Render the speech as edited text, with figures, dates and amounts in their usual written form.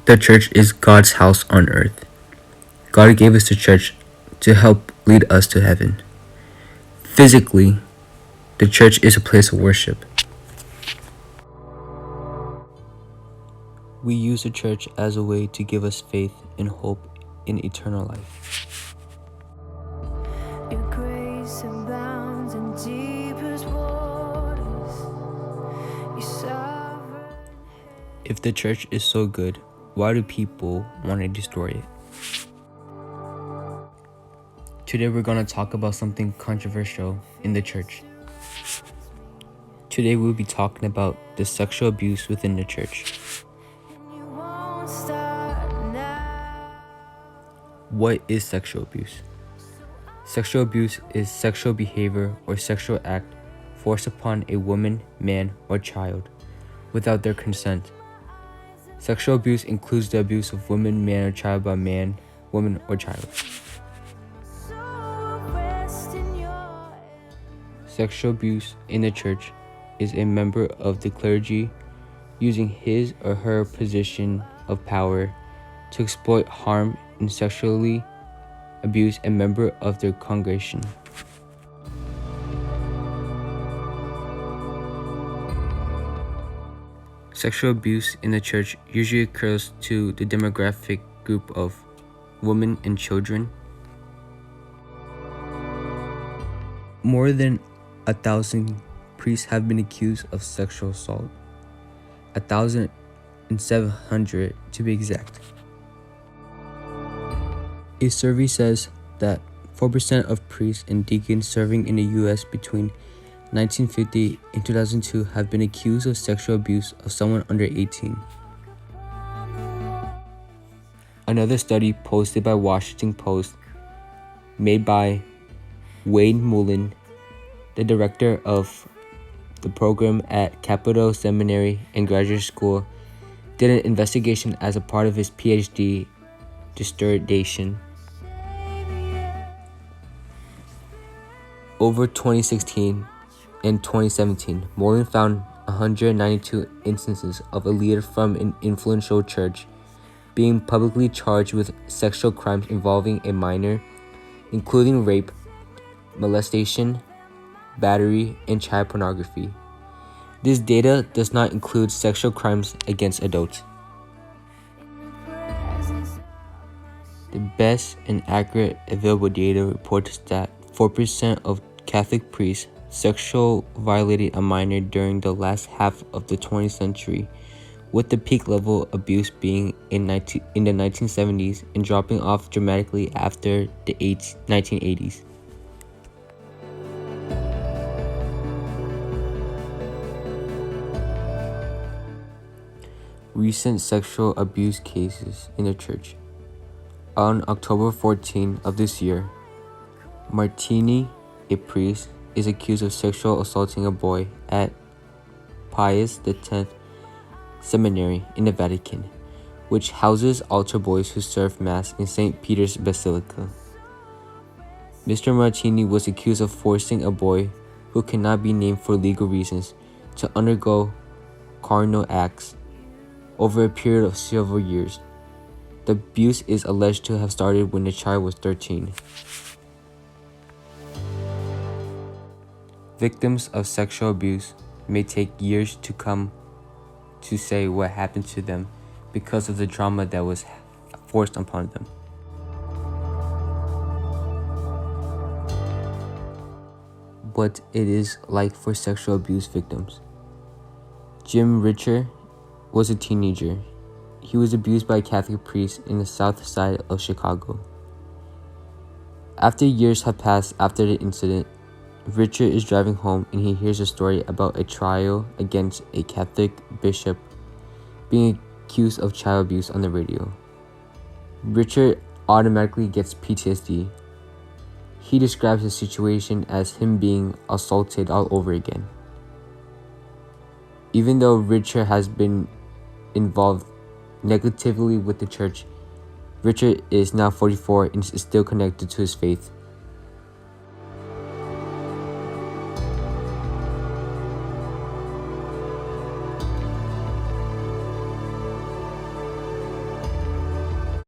The church is God's house on earth. God gave us the church to help lead us to heaven. Physically, the church is a place of worship. We use the church as a way to give us faith and hope in eternal life. Your grace abounds in deepest waters. Your sovereign. If the church is so good, why do people want to destroy it? Today we're going to talk about something controversial in the church. Today we'll be talking about the sexual abuse within the church. You won't start now. What is sexual abuse? Sexual abuse is sexual behavior or sexual act forced upon a woman, man, or child without their consent. Sexual abuse includes the abuse of woman, man, or child by man, woman, or child. So rest in your Sexual abuse in the church is a member of the clergy using his or her position of power to exploit, harm, and sexually abuse a member of their congregation. Sexual abuse in the church usually occurs to the demographic group of women and children. More than 1,000 priests have been accused of sexual assault. 1,700 to be exact. A survey says that 4% of priests and deacons serving in the U.S. between 1950 and 2002 have been accused of sexual abuse of someone under 18. Another study posted by Washington Post, made by Wade Mullen, the director of the program at Capitol Seminary and Graduate School, did an investigation as a part of his PhD dissertation. Over 2016 and 2017, Mullen found 192 instances of a leader from an influential church being publicly charged with sexual crimes involving a minor, including rape, molestation, battery, and child pornography. This data does not include sexual crimes against adults. presence. The best and accurate available data reports that 4% of Catholic priests sexually violated a minor during the last half of the 20th century, with the peak level of abuse being in the 1970s and dropping off dramatically after the 1980s. Recent sexual abuse cases in the church. On October 14 of this year, Martini, a priest, is accused of sexual assaulting a boy at Pius X Seminary in the Vatican, which houses altar boys who serve Mass in St. Peter's Basilica. Mr. Martini was accused of forcing a boy, who cannot be named for legal reasons, to undergo carnal acts over a period of several years. The abuse is alleged to have started when the child was 13. Victims of sexual abuse may take years to come to say what happened to them because of the trauma that was forced upon them. What it is like for sexual abuse victims. Jim Richer was a teenager. He was abused by a Catholic priest in the south side of Chicago. After years have passed after the incident, Richard is driving home and he hears a story about a trial against a Catholic bishop being accused of child abuse on the radio. Richard automatically gets PTSD. He describes the situation as him being assaulted all over again. Even though Richard has been involved negatively with the church, Richard is now 44 and is still connected to his faith.